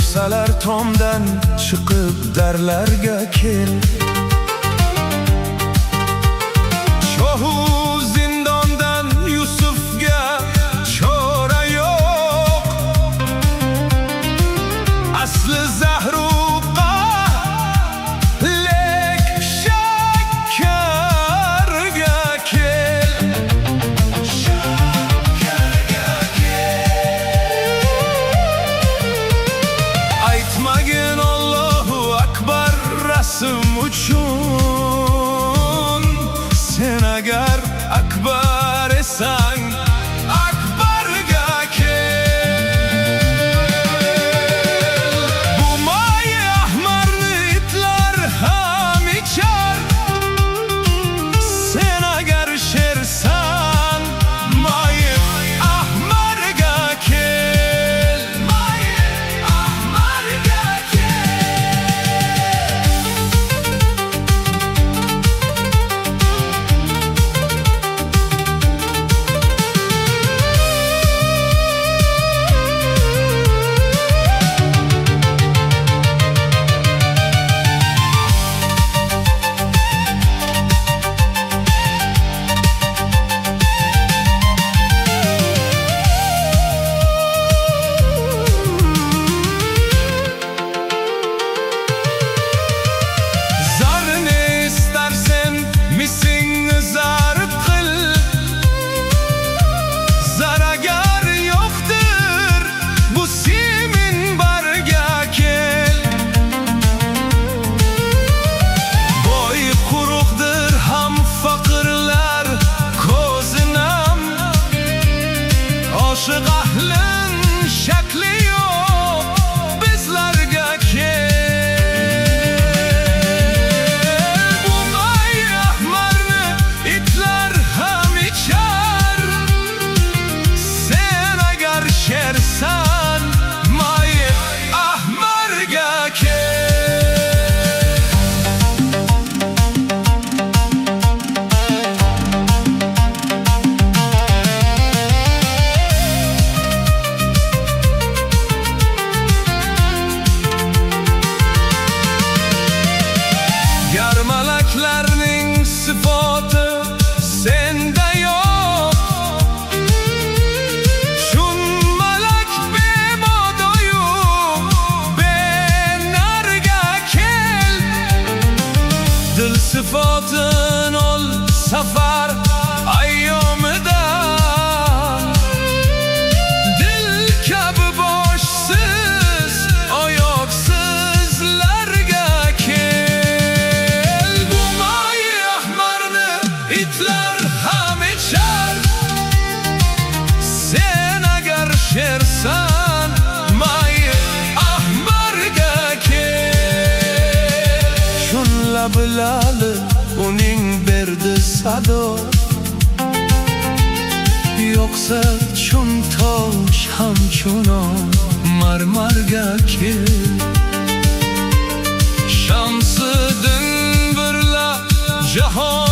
ko'rsalar tomdan chiqib darlarga kel. Shohu zindondan Yusufga chora yo'q, asli zahruqa lek shakkarga kel. Aytmagin Allohu akbar rasm uchun, sen agar akbar esang akbarga kel. Bu moyi ahmarni itlar ham ichar, sen agar shersan moyi ahmarga kel. Moyi ahmarga oshiq ahlin shakli yo'q bizlarga kel. Bu moyi ahmarni itlar ham ichar, sen agar shersan moyi ahmarga kel. Malaklarning sifati senda yo'q, shun malak bemodoyu benarga kel. Dil sifatin ol safar ayyomida, dil kabi boshsiz oyoqsizlarga kel. İtlar ham içar, sen agar shersan moyi ahmarga kel. Shun lablali uning berdi sado, yo'qsa chun tosh ham chunon marmarga kel. Shamsiddin birla jahon